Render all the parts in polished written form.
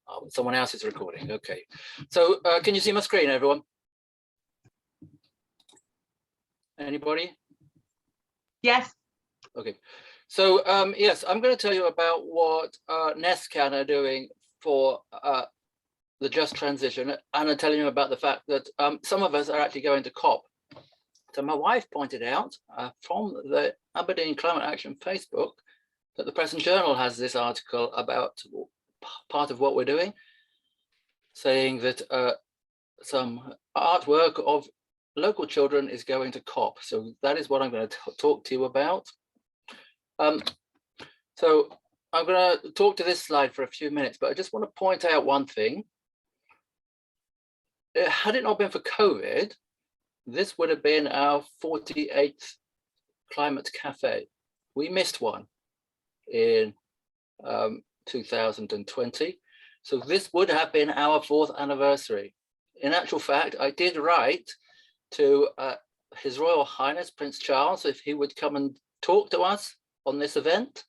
Oh, someone else is recording. Okay. So can you see my screen, everyone? Anybody? Yes. Okay. So yes, I'm going to tell you about what NestCan are doing for the just transition, and I'm telling you about the fact that some of us are actually going to COP. So my wife pointed out from the Aberdeen Climate Action Facebook that the Press and Journal has this article about part of what we're doing, saying that some artwork of local children is going to COP. So that is what I'm going to talk to you about. So I'm going to talk to this slide for a few minutes, but I just want to point out one thing. Had it not been for COVID, this would have been our 48th Climate Cafe. We missed one in 2020. So this would have been our 4th anniversary. In actual fact, I did write to His Royal Highness Prince Charles if he would come and talk to us on this event,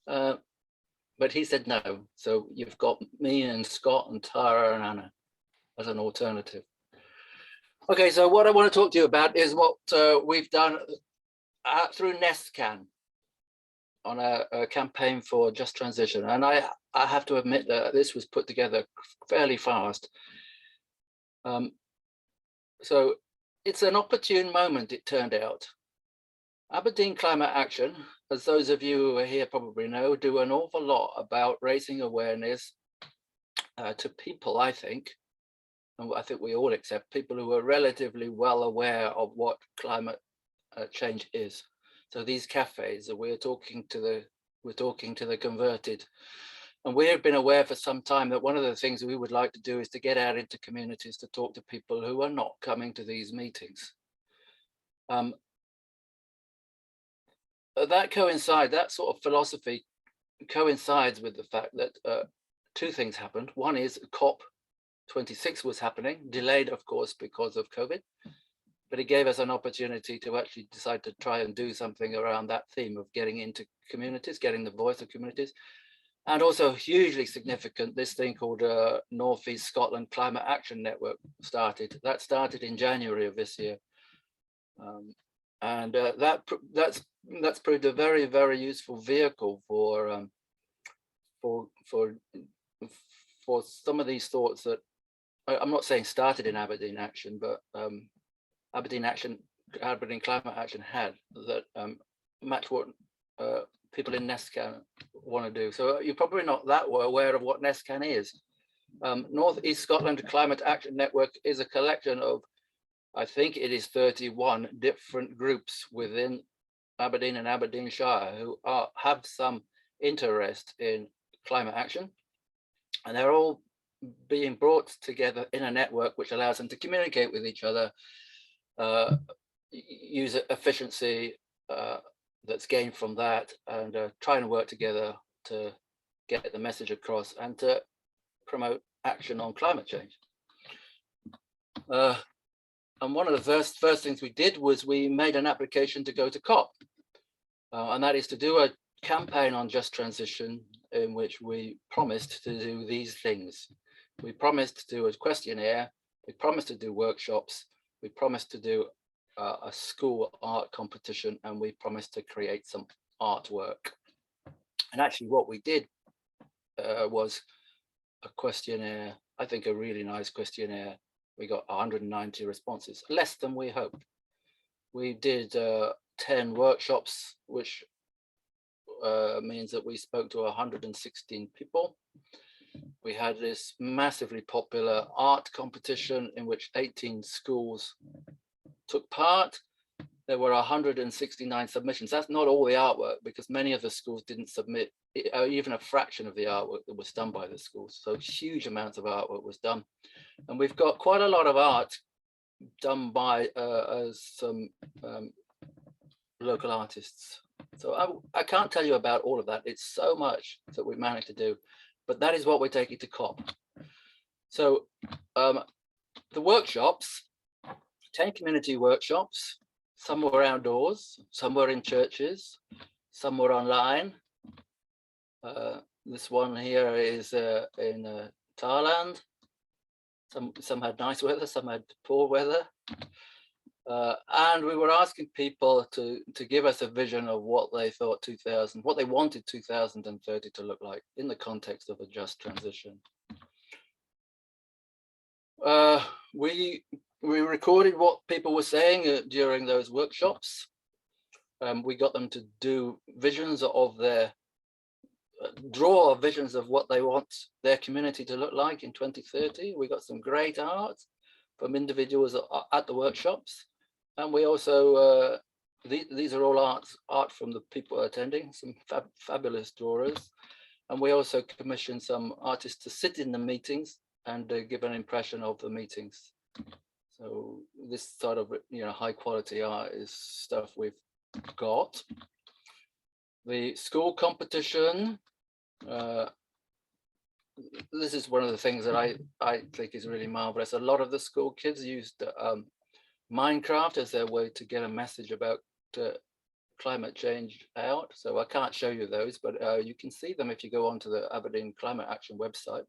but he said no. So you've got me and Scott and Tara and Anna as an alternative. Okay, so what I want to talk to you about is what we've done through NestCan on a campaign for just transition. And I have to admit that this was put together fairly fast. So it's an opportune moment, it turned out. Aberdeen Climate Action, as those of you who are here probably know, do an awful lot about raising awareness to people, I think, and I think we all accept, people who are relatively well aware of what climate change is. So these cafes, we're talking to the converted, and we have been aware for some time that one of the things we would like to do is to get out into communities to talk to people who are not coming to these meetings. That sort of philosophy coincides with the fact that two things happened. One is COP26 was happening, delayed, of course, because of COVID, but it gave us an opportunity to actually decide to try and do something around that theme of getting into communities, getting the voice of communities. And also hugely significant, this thing called North East Scotland Climate Action Network started. That started in January of this year. And that's proved a very, very useful vehicle for some of these thoughts that I'm not saying started in Aberdeen Action, but Aberdeen Climate Action had that match what people in NESCAN want to do. So you're probably not that aware of what NESCAN is. North East Scotland Climate Action Network is a collection of, I think it is 31 different groups within Aberdeen and Aberdeenshire who have some interest in climate action, and they're all being brought together in a network which allows them to communicate with each other, use efficiency that's gained from that, and try and work together to get the message across and to promote action on climate change. And one of the first things we did was we made an application to go to COP, and that is to do a campaign on just transition in which we promised to do these things. We promised to do a questionnaire, we promised to do workshops, we promised to do a school art competition, and we promised to create some artwork. And actually what we did was a questionnaire, I think a really nice questionnaire. We got 190 responses, less than we hoped. We did 10 workshops, which means that we spoke to 116 people. We had this massively popular art competition in which 18 schools took part. There were 169 submissions. That's not all the artwork, because many of the schools didn't submit even a fraction of the artwork that was done by the schools. So huge amounts of artwork was done. And we've got quite a lot of art done by some local artists. So I can't tell you about all of that. It's so much that we managed to do, but that is what we're taking to COP. So the workshops, 10 community workshops, some were outdoors, some were in churches, some were online. This one here is in Thailand. Some had nice weather, some had poor weather. And we were asking people to give us a vision of what they thought what they wanted 2030 to look like in the context of a just transition. We recorded what people were saying during those workshops. We got them to do visions of their draw visions of what they want their community to look like in 2030. We got some great art from individuals at the workshops, and we also these are all art from the people attending, some fabulous drawers, and we also commissioned some artists to sit in the meetings and give an impression of the meetings. So this sort of high quality art is stuff we've got. The school competition, this is one of the things that I think is really marvelous. A lot of the school kids used Minecraft as their way to get a message about climate change out. So I can't show you those, but you can see them if you go onto the Aberdeen Climate Action website.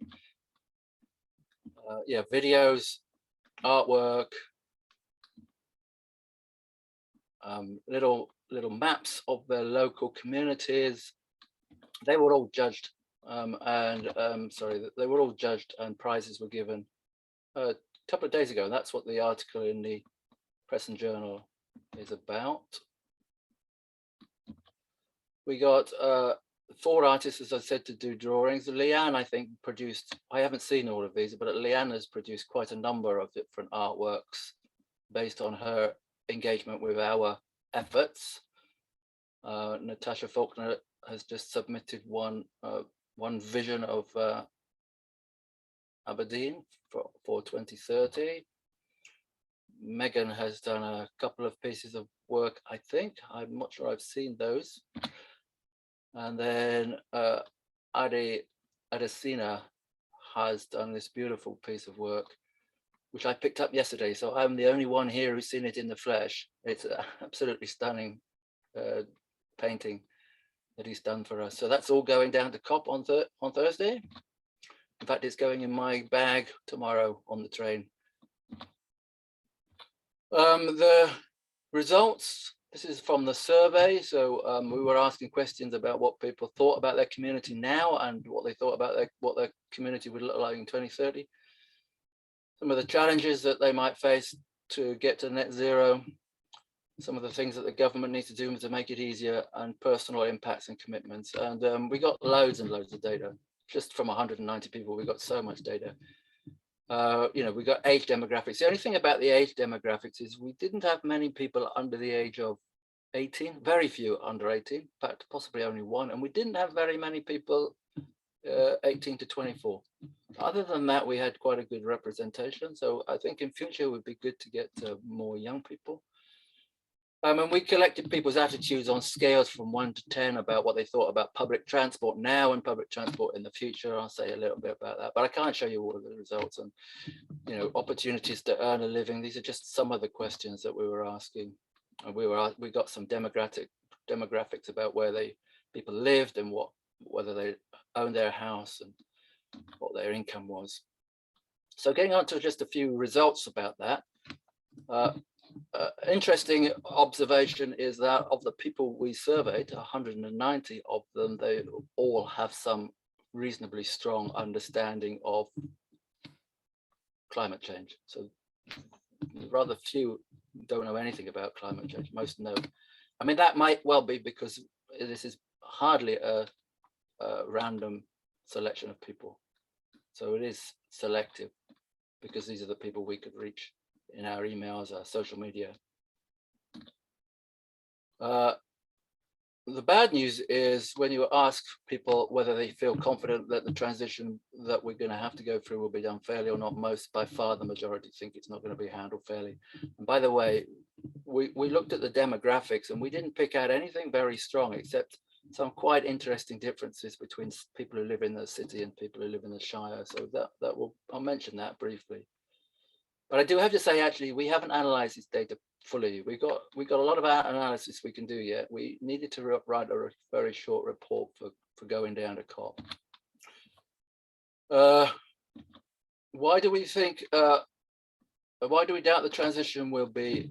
Yeah, videos, artwork, little maps of their local communities. They were all judged, they were all judged and prizes were given a couple of days ago. That's what the article in the Press and Journal is about. We got 4 artists, as I said, to do drawings. Leanne, I think, produced, I haven't seen all of these, but Leanne has produced quite a number of different artworks based on her engagement with our efforts. Natasha Faulkner has just submitted one vision of Aberdeen for 2030. Megan has done a couple of pieces of work, I think. I'm not sure I've seen those. And then Adesina has done this beautiful piece of work, which I picked up yesterday. So I'm the only one here who's seen it in the flesh. It's an absolutely stunning painting that he's done for us. So that's all going down to COP on Thursday. In fact, it's going in my bag tomorrow on the train. The results, this is from the survey. So we were asking questions about what people thought about their community now and what they thought about what their community would look like in 2030. Some of the challenges that they might face to get to net zero, some of the things that the government needs to do to make it easier, and personal impacts and commitments. And we got loads and loads of data. Just from 190 people, we got so much data. We got age demographics. The only thing about the age demographics is we didn't have many people under the age of 18, very few under 18, in fact, possibly only one. And we didn't have very many people 18 to 24. Other than that, we had quite a good representation. So I think in future it would be good to get more young people. And we collected people's attitudes on scales from 1 to 10 about what they thought about public transport now and public transport in the future. I'll say a little bit about that, but I can't show you all of the results. And opportunities to earn a living. These are just some of the questions that we were asking. And we got some demographics about where people lived and whether they owned their house and what their income was. So getting on to just a few results about that. Interesting observation is that of the people we surveyed, 190 of them, they all have some reasonably strong understanding of climate change. So rather few don't know anything about climate change. Most know. I mean, that might well be because this is hardly a random selection of people. So it is selective because these are the people we could reach in our emails, our social media. The bad news is when you ask people whether they feel confident that the transition that we're going to have to go through will be done fairly or not, by far the majority think it's not going to be handled fairly. And by the way, we looked at the demographics and we didn't pick out anything very strong except some quite interesting differences between people who live in the city and people who live in the Shire. So I'll mention that briefly. But I do have to say, actually, we haven't analyzed this data fully. We got a lot of analysis we can do yet. We needed to write a very short report for going down to COP. why do we think, why do we doubt the transition will be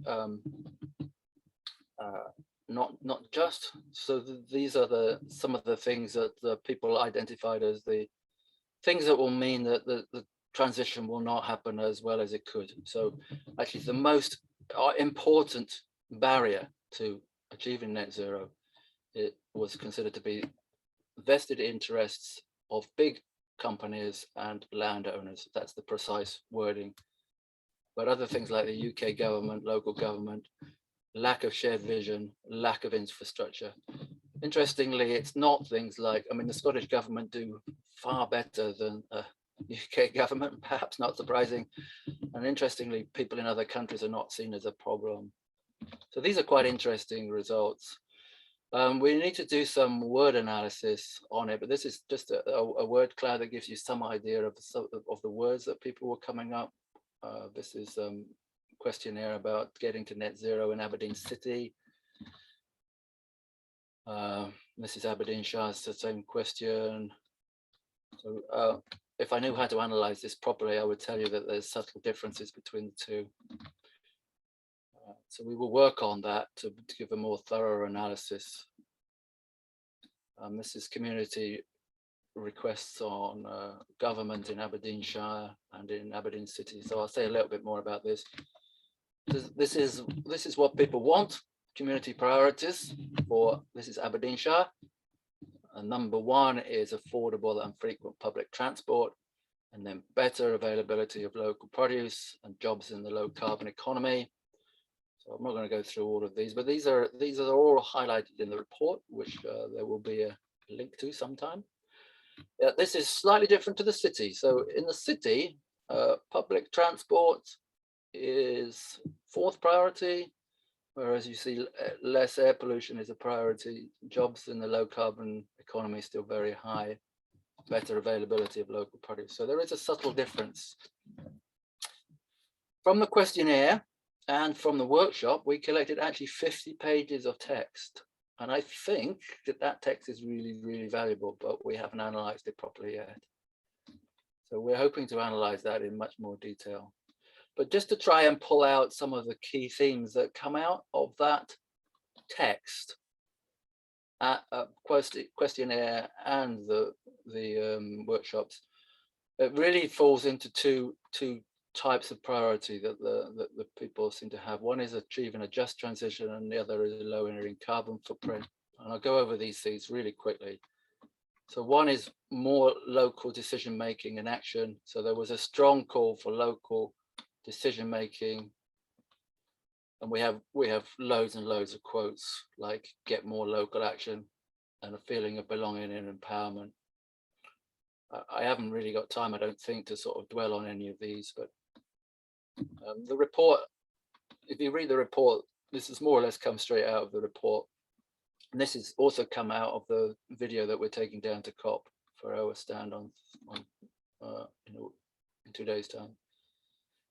not just? So these are some of the things that the people identified as the things that will mean that the transition will not happen as well as it could. So actually the most important barrier to achieving net zero, it was considered to be vested interests of big companies and landowners. That's the precise wording. But other things like the UK government, local government, lack of shared vision, lack of infrastructure. Interestingly, it's not things like, I mean, the Scottish government do far better than UK government, perhaps not surprising. And interestingly, people in other countries are not seen as a problem. So these are quite interesting results. We need to do some word analysis on it, but this is just a word cloud that gives you some idea of the words that people were coming up. This is questionnaire about getting to net zero in Aberdeen City. This is Aberdeenshire, it's the same question. So if I knew how to analyze this properly, I would tell you that there's subtle differences between the two. So we will work on that to give a more thorough analysis. This is community requests on government in Aberdeenshire and in Aberdeen City. So I'll say a little bit more about this. This is what people want. Community priorities for, this is Aberdeenshire. And number one is affordable and frequent public transport, and then better availability of local produce and jobs in the low carbon economy. So I'm not going to go through all of these, but these are all highlighted in the report, which there will be a link to sometime. This is slightly different to the city. So in the city, public transport is fourth priority, whereas you see less air pollution is a priority. Jobs in the low carbon economy is still very high, better availability of local produce. So there is a subtle difference. From the questionnaire and from the workshop, we collected actually 50 pages of text. And I think that text is really, really valuable, but we haven't analyzed it properly yet. So we're hoping to analyze that in much more detail. But just to try and pull out some of the key themes that come out of that text, questionnaire and the workshops, it really falls into two types of priority that the people seem to have. One is achieving a just transition, and the other is lowering carbon footprint. And I'll go over these things really quickly. So one is more local decision making and action. So there was a strong call for local decision making, and we have loads and loads of quotes like get more local action and a feeling of belonging and empowerment. I haven't really got time, I don't think, to sort of dwell on any of these, but the report, if you read the report, this has more or less come straight out of the report, and this has also come out of the video that we're taking down to COP for our stand on in 2 days' time.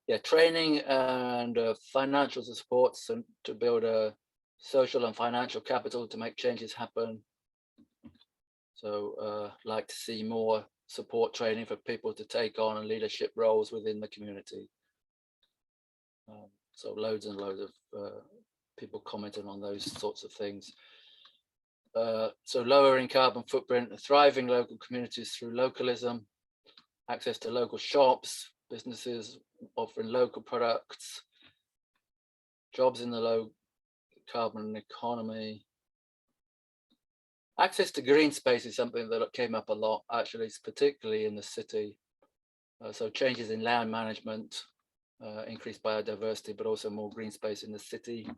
Yeah, training and financial support to build a social and financial capital to make changes happen. So like to see more support training for people to take on leadership roles within the community. So loads and loads of people commenting on those sorts of things. So lowering carbon footprint, thriving local communities through localism, access to local shops, businesses offering local products, jobs in the low carbon economy. Access to green space is something that came up a lot, actually, particularly in the city. So changes in land management, increased biodiversity, but also more green space in the city.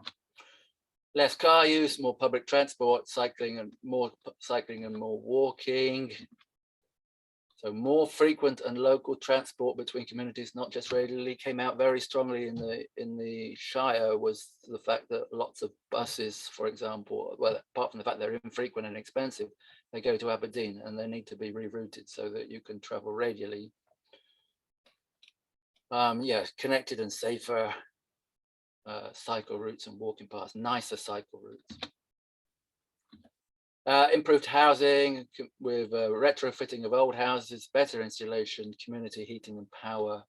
Less car use, more public transport, cycling and more walking. So more frequent and local transport between communities, not just regularly, came out very strongly in the Shire, was the fact that lots of buses, for example, well, apart from the fact they're infrequent and expensive, they go to Aberdeen and they need to be rerouted so that you can travel radially. Yeah, connected and safer cycle routes and walking paths, nicer cycle routes. Improved housing with retrofitting of old houses, better insulation, community heating and power,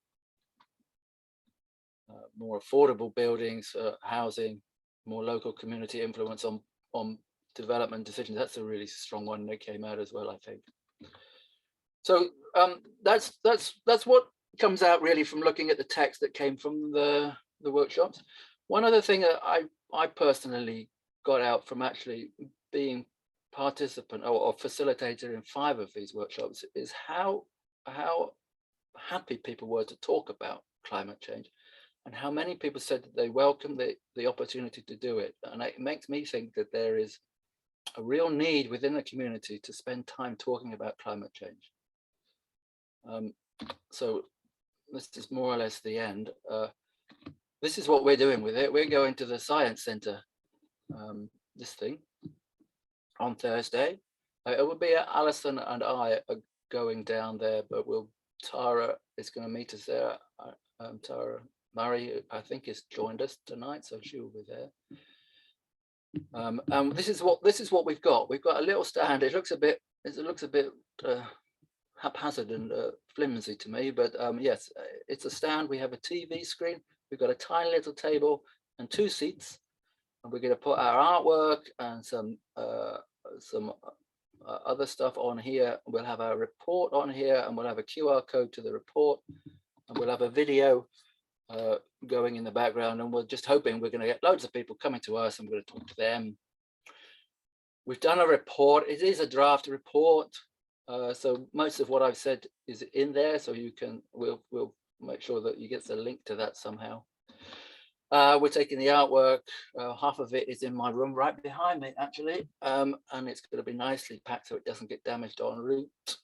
more affordable buildings, housing, more local community influence on development decisions. That's a really strong one that came out as well, I think. So that's what comes out really from looking at the text that came from the workshops. One other thing that I personally got out from actually being participant or facilitator in 5 of these workshops is how happy people were to talk about climate change, and how many people said that they welcome the opportunity to do it. And it makes me think that there is a real need within the community to spend time talking about climate change. So this is more or less the end. This is what we're doing with it. We're going to the Science Centre, this thing, on Thursday. It will be Alison and I are going down there, but Tara is going to meet us there. Tara Murray, I think, has joined us tonight, so she will be there. This is what we've got. We've got a little stand. It looks a bit haphazard and flimsy to me, but yes, it's a stand. We have a TV screen. We've got a tiny little table and 2 seats, and we're going to put our artwork and some other stuff on here. We'll have our report on here, and we'll have a QR code to the report, and we'll have a video going in the background, and we're just hoping we're going to get loads of people coming to us, and we're going to talk to them. We've done a report. It is a draft report, so most of what I've said is in there, so you can we'll make sure that you get the link to that somehow. We're taking the artwork. Half of it is in my room right behind me, actually, and it's going to be nicely packed so it doesn't get damaged en route.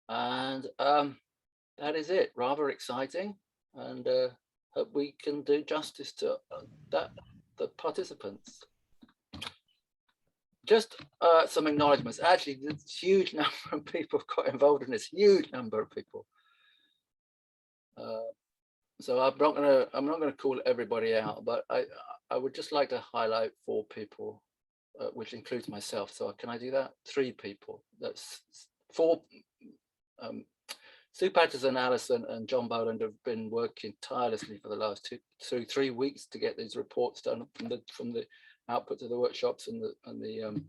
And that is it. Rather exciting, and hope we can do justice to the participants. Just some acknowledgements. Actually, this huge number of people have got involved in this. Huge number of people. So I'm not gonna call everybody out, but I would just like to highlight 4 people, which includes myself. So can I do that? 3 people. That's 4. Sue Patterson, Alison, and John Boland have been working tirelessly for the last 3 weeks to get these reports done from the output of the workshops and the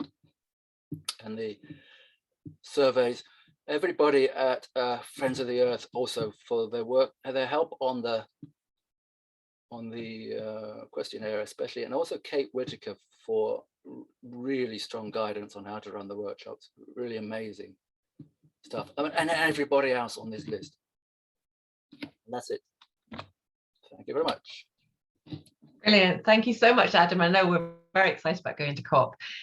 surveys. Everybody at Friends of the Earth also for their work and their help on the questionnaire especially, and also Kate Whitaker for really strong guidance on how to run the workshops. Really amazing stuff. And everybody else on this list. And that's it. Thank you very much. Brilliant. Thank you so much, Adam. I know we're very excited about going to COP.